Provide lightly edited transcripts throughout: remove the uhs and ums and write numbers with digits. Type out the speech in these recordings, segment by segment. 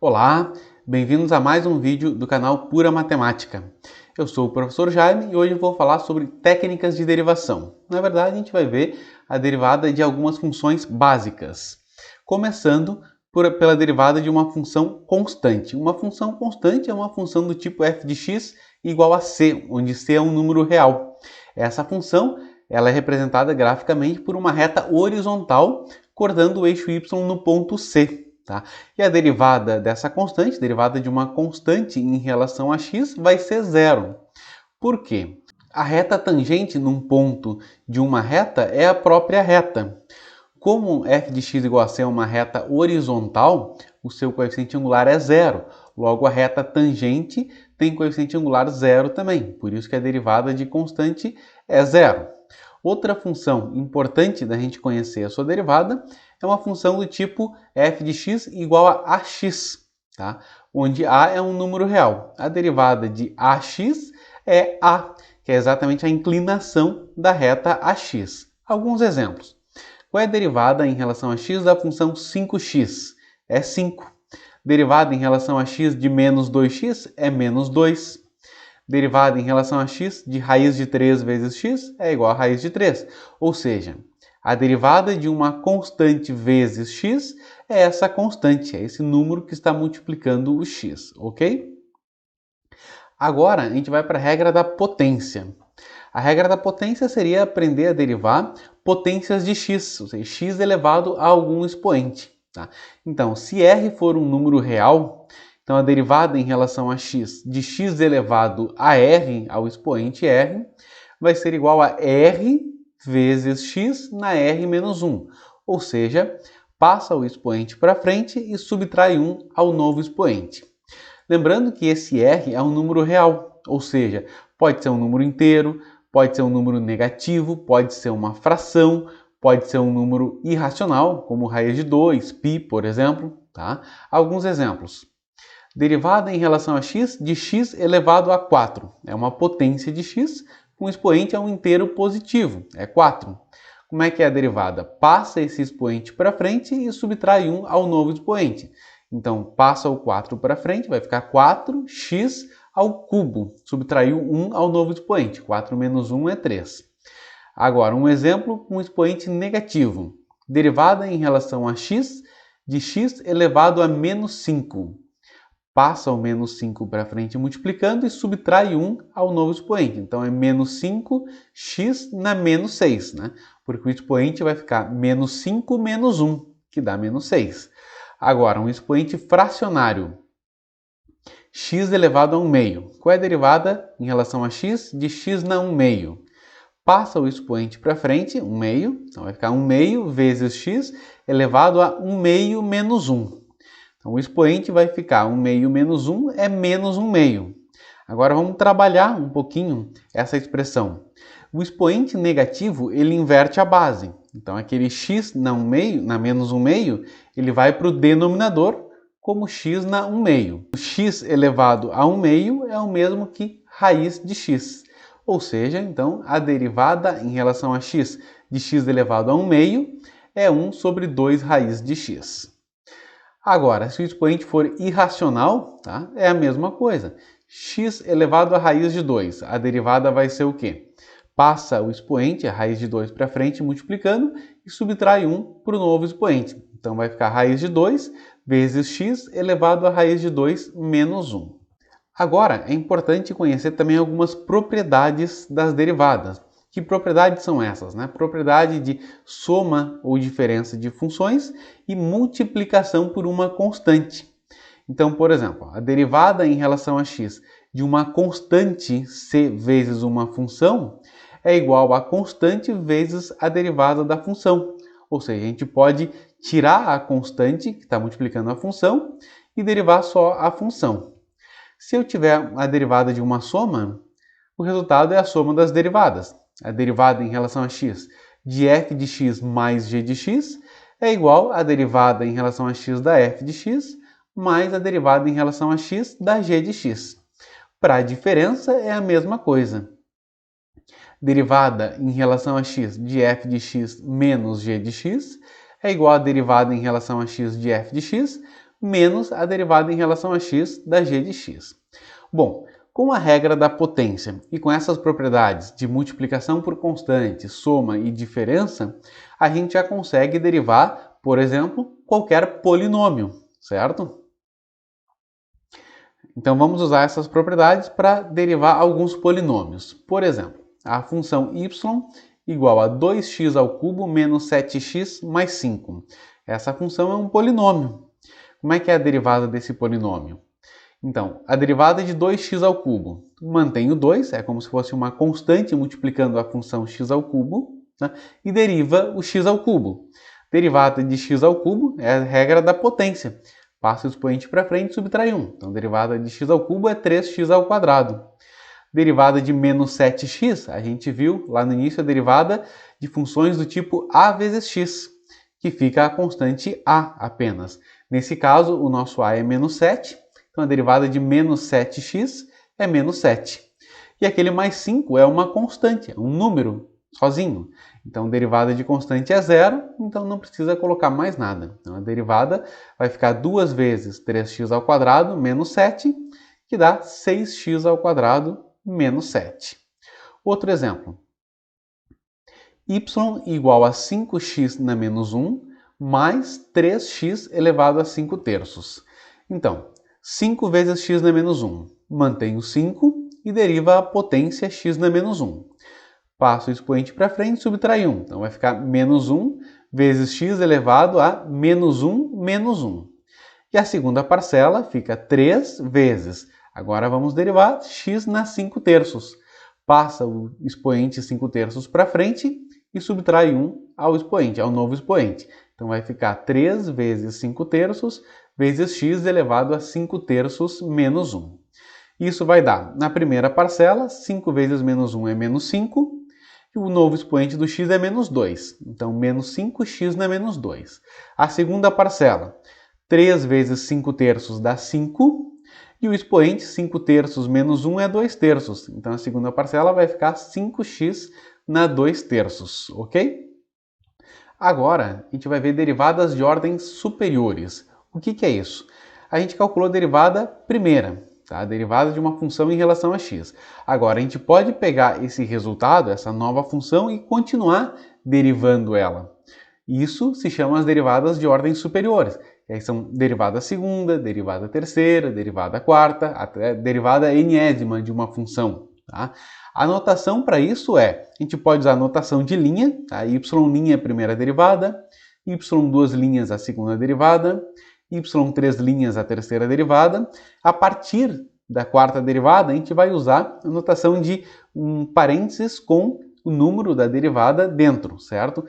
Olá, bem-vindos a mais um vídeo do canal Pura Matemática. Eu sou o professor Jaime e hoje vou falar sobre técnicas de derivação. Na verdade, a gente vai ver a derivada de algumas funções básicas, começando pela derivada de uma função constante. Uma função constante é uma função do tipo f de x igual a c, onde c é um número real. Essa função ela é representada graficamente por uma reta horizontal cortando o eixo y no ponto C. Tá? E a derivada dessa constante, derivada de uma constante em relação a x, vai ser zero. Por quê? A reta tangente num ponto de uma reta é a própria reta. Como f de x igual a c é uma reta horizontal, o seu coeficiente angular é zero. Logo, a reta tangente tem coeficiente angular zero também. Por isso que a derivada de constante é zero. Outra função importante da gente conhecer a sua derivada é uma função do tipo f de x igual a ax, tá? Onde a é um número real. A derivada de ax é a, que é exatamente a inclinação da reta ax. Alguns exemplos. Qual é a derivada em relação a x da função 5x? É 5. Derivada em relação a x de menos 2x é menos 2. Derivada em relação a x de raiz de 3 vezes x é igual a raiz de 3. Ou seja, a derivada de uma constante vezes x é essa constante, é esse número que está multiplicando o x, ok? Agora, a gente vai para a regra da potência. A regra da potência seria aprender a derivar potências de x, ou seja, x elevado a algum expoente. Tá? Então, se r for um número real, então a derivada em relação a x de x elevado a r, ao expoente r, vai ser igual a r vezes x na r menos 1. Ou seja, passa o expoente para frente e subtrai 1 ao novo expoente. Lembrando que esse r é um número real, ou seja, pode ser um número inteiro, pode ser um número negativo, pode ser uma fração, pode ser um número irracional, como raiz de 2, π, por exemplo. Tá? Alguns exemplos. Derivada em relação a x de x elevado a 4. É uma potência de x, com expoente é um inteiro positivo, é 4. Como é que é a derivada? Passa esse expoente para frente e subtrai 1 ao novo expoente. Então, passa o 4 para frente, vai ficar 4x ao cubo. Subtraiu 1 ao novo expoente. 4 menos 1 é 3. Agora, um exemplo com expoente negativo. Derivada em relação a x de x elevado a menos 5. Passa o menos 5 para frente multiplicando e subtrai 1 ao novo expoente. Então, é menos 5x na menos 6, né? Porque o expoente vai ficar menos 5 menos 1, que dá menos 6. Agora, um expoente fracionário, x elevado a 1 meio. Qual é a derivada em relação a x de x na 1 meio? Passa o expoente para frente, 1 meio, então vai ficar 1 meio vezes x elevado a 1 meio menos 1. Então, o expoente vai ficar 1 meio menos 1 é menos 1 meio. Agora, vamos trabalhar um pouquinho essa expressão. O expoente negativo, ele inverte a base. Então, aquele x na 1 meio, na menos 1 meio, ele vai para o denominador como x na 1 meio. O x elevado a 1 meio é o mesmo que raiz de x. Ou seja, então, a derivada em relação a x de x elevado a 1 meio é 1 sobre 2 raiz de x. Agora, se o expoente for irracional, tá? É a mesma coisa. X elevado a raiz de 2. A derivada vai ser o quê? Passa o expoente, a raiz de 2 para frente, multiplicando, e subtrai 1 para o novo expoente. Então, vai ficar raiz de 2 vezes x elevado a raiz de 2 menos 1. Agora, é importante conhecer também algumas propriedades das derivadas. Que propriedades são essas? Né? Propriedade de soma ou diferença de funções e multiplicação por uma constante. Então, por exemplo, a derivada em relação a x de uma constante c vezes uma função é igual a constante vezes a derivada da função. Ou seja, a gente pode tirar a constante, que está multiplicando a função, e derivar só a função. Se eu tiver a derivada de uma soma, o resultado é a soma das derivadas. A derivada em relação a x de f de x mais g de x é igual à derivada em relação a x da f de x mais a derivada em relação a x da g de x. Para a diferença é a mesma coisa. Derivada em relação a x de f de x menos g de x é igual à derivada em relação a x de f de x menos a derivada em relação a x da g de x. Bom, com a regra da potência e com essas propriedades de multiplicação por constante, soma e diferença, a gente já consegue derivar, por exemplo, qualquer polinômio, certo? Então vamos usar essas propriedades para derivar alguns polinômios. Por exemplo, a função y igual a 2x ao cubo menos 7x mais 5. Essa função é um polinômio. Como é que é a derivada desse polinômio? Então, a derivada de 2x ao cubo mantém o 2, é como se fosse uma constante multiplicando a função x ao cubo, né? E deriva o x ao cubo. Derivada de x ao cubo é a regra da potência. Passa o expoente para frente e subtrai 1. Então, derivada de x ao cubo é 3x ao quadrado. Derivada de menos 7x, a gente viu lá no início a derivada de funções do tipo a vezes x, que fica a constante a apenas. Nesse caso, o nosso a é menos 7, então a derivada de menos 7x é menos 7. E aquele mais 5 é uma constante, é um número sozinho. Então, a derivada de constante é zero, então não precisa colocar mais nada. Então, a derivada vai ficar 2 vezes 3x ao quadrado menos 7, que dá 6x ao quadrado menos 7. Outro exemplo. Y igual a 5x na menos 1 mais 3x elevado a 5 terços. Então, 5 vezes x na menos 1. Mantém o 5 e deriva a potência x na menos 1. Passa o expoente para frente e subtrai 1. Então, vai ficar menos 1 vezes x elevado a menos 1 menos 1. E a segunda parcela fica 3 vezes. Agora vamos derivar x na 5 terços. Passa o expoente 5 terços para frente e subtrai 1 ao expoente, ao novo expoente. Então vai ficar 3 vezes 5 terços vezes x elevado a 5 terços menos 1. Isso vai dar, na primeira parcela, 5 vezes menos 1 é menos 5, e o novo expoente do x é menos 2. Então, menos 5x na menos 2. A segunda parcela, 3 vezes 5 terços dá 5, e o expoente 5 terços menos 1 é 2 terços. Então, a segunda parcela vai ficar 5x na 2 terços, ok? Agora, a gente vai ver derivadas de ordens superiores. O que é isso? A gente calculou a derivada primeira, tá? A derivada de uma função em relação a x. Agora, a gente pode pegar esse resultado, essa nova função, e continuar derivando ela. Isso se chama as derivadas de ordens superiores. E aí são derivada segunda, derivada terceira, derivada quarta, até derivada enésima de uma função. Tá? A notação para isso é, a gente pode usar a notação de linha, tá? Y' é a primeira derivada, y2' a segunda derivada, y3' a terceira derivada. A partir da quarta derivada, a gente vai usar a notação de um parênteses com o número da derivada dentro, certo?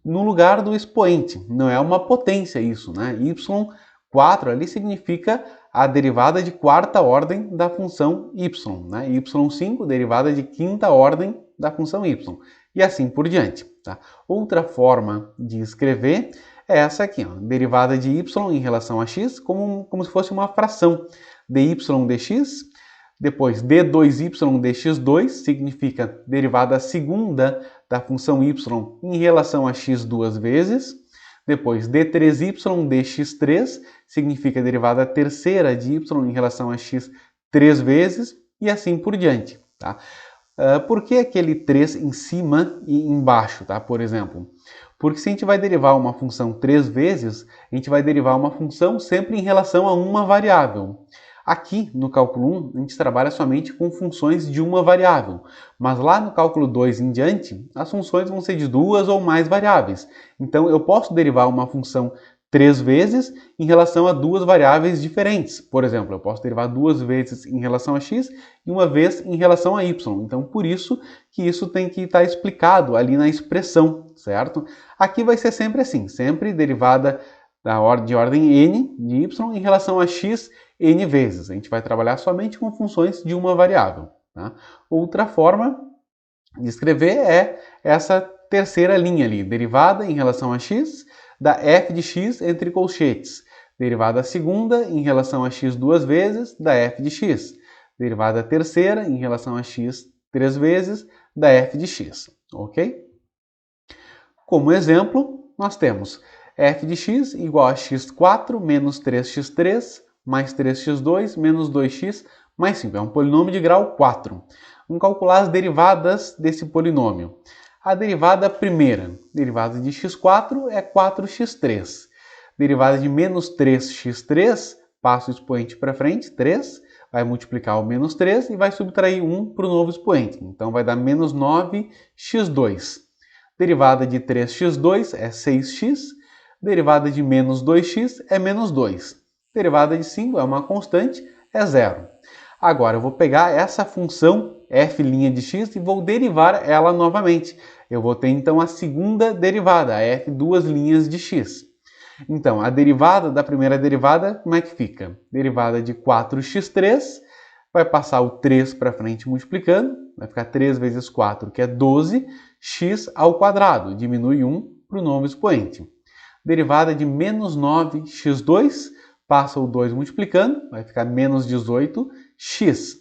No lugar do expoente, não é uma potência isso, né? y4 ali significa a derivada de quarta ordem da função y, né? y5, derivada de quinta ordem da função y, e assim por diante, tá? Outra forma de escrever é essa aqui, ó, derivada de y em relação a x, como se fosse uma fração, dy dx. Depois, d2y dx2 significa derivada segunda da função y em relação a x duas vezes. Depois, d3y dx3 significa derivada terceira de y em relação a x três vezes, e assim por diante. Tá? Por que aquele 3 em cima e embaixo, tá? Por exemplo? Porque se a gente vai derivar uma função três vezes, a gente vai derivar uma função sempre em relação a uma variável. Aqui, no cálculo 1, a gente trabalha somente com funções de uma variável, mas lá no cálculo 2 em diante, as funções vão ser de duas ou mais variáveis. Então, eu posso derivar uma função três vezes em relação a duas variáveis diferentes. Por exemplo, eu posso derivar duas vezes em relação a x e uma vez em relação a y. Então, por isso que isso tem que estar explicado ali na expressão, certo? Aqui vai ser sempre assim, sempre derivada de ordem n de y em relação a x n vezes. A gente vai trabalhar somente com funções de uma variável. Tá? Outra forma de escrever é essa terceira linha ali, derivada em relação a x da f de x entre colchetes. Derivada segunda em relação a x duas vezes da f de x. Derivada terceira em relação a x três vezes da f de x. Ok? Como exemplo, nós temos f de x igual a x4 menos 3x3 mais 3x2 menos 2x mais 5. É um polinômio de grau 4. Vamos calcular as derivadas desse polinômio. A derivada primeira, derivada de x4 é 4x3. Derivada de menos 3x3, passa o expoente para frente, 3, vai multiplicar o menos 3 e vai subtrair 1 para o novo expoente. Então vai dar menos 9x2. Derivada de 3x2 é 6x. Derivada de menos 2x é menos 2. Derivada de 5 é uma constante, é 0. Agora eu vou pegar essa função f' de x e vou derivar ela novamente. Eu vou ter então a segunda derivada, a f duas linhas de x. Então, a derivada da primeira derivada, como é que fica? Derivada de 4x3, vai passar o 3 para frente multiplicando, vai ficar 3 vezes 4, que é 12, x ao quadrado, diminui 1 para o novo expoente. Derivada de menos 9x2, passa o 2 multiplicando, vai ficar menos 18x.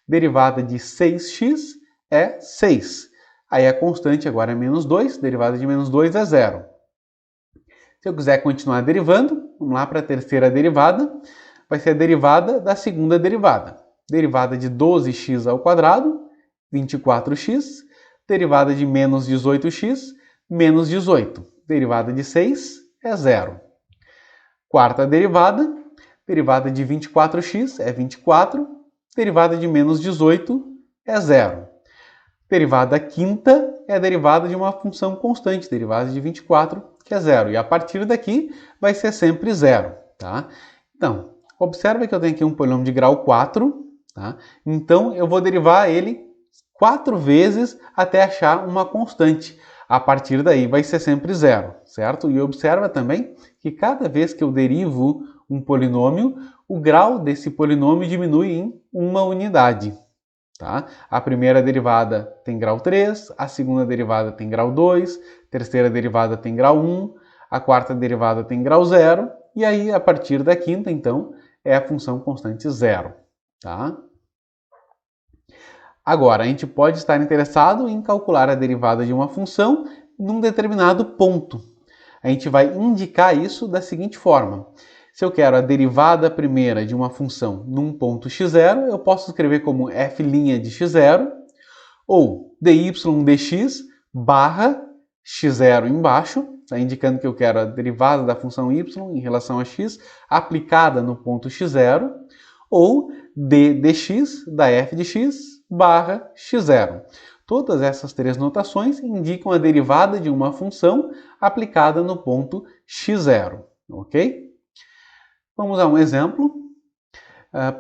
Derivada de 6x é 6. Aí a constante agora é menos 2, derivada de menos 2 é 0. Se eu quiser continuar derivando, vamos lá para a terceira derivada, vai ser a derivada da segunda derivada. Derivada de 12x ao quadrado, 24x. Derivada de menos 18x, menos 18. Derivada de 6 é 0. Quarta derivada de 24x é 24. Derivada de menos 18 é 0. Derivada quinta é a derivada de uma função constante, derivada de 24, que é 0. E a partir daqui vai ser sempre 0. Tá? Então, observa que eu tenho aqui um polinômio de grau 4. Tá? Então, eu vou derivar ele 4 vezes até achar uma constante. A partir daí vai ser sempre 0, certo? E observa também que cada vez que eu derivo um polinômio, o grau desse polinômio diminui em uma unidade. Tá? A primeira derivada tem grau 3, a segunda derivada tem grau 2, a terceira derivada tem grau 1, a quarta derivada tem grau 0, e aí a partir da quinta, então, é a função constante 0. Tá? Agora, a gente pode estar interessado em calcular a derivada de uma função num determinado ponto. A gente vai indicar isso da seguinte forma. Se eu quero a derivada primeira de uma função num ponto x0, eu posso escrever como f' de x0 ou dy dx barra x0 embaixo, tá indicando que eu quero a derivada da função y em relação a x aplicada no ponto x0, ou d dx da f de x barra x0. Todas essas três notações indicam a derivada de uma função aplicada no ponto x0, ok? Vamos a um exemplo.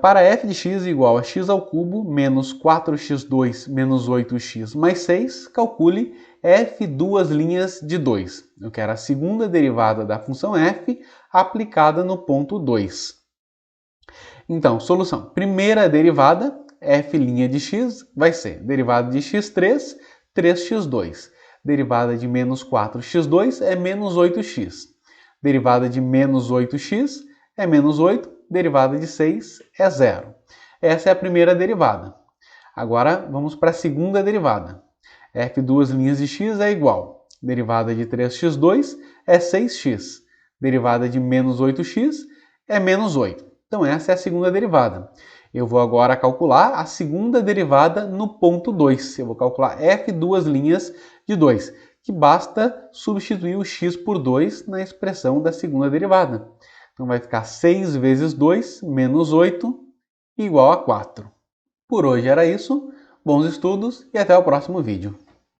Para f de x igual a x ao cubo menos 4x2 menos 8x mais 6, calcule f duas linhas de 2. Eu quero a segunda derivada da função f aplicada no ponto 2. Então, solução. Primeira derivada, f' de x, vai ser derivada de x3, 3x2. Derivada de menos 4x2 é menos 8x. Derivada de menos 8x é menos 8, derivada de 6 é 0. Essa é a primeira derivada. Agora vamos para a segunda derivada. f duas linhas de x é igual. Derivada de 3x2 é 6x. Derivada de menos 8x é menos 8. Então essa é a segunda derivada. Eu vou agora calcular a segunda derivada no ponto 2. Eu vou calcular f duas linhas de 2, que basta substituir o x por 2 na expressão da segunda derivada. Então vai ficar 6 vezes 2 menos 8 igual a 4. Por hoje era isso. Bons estudos e até o próximo vídeo.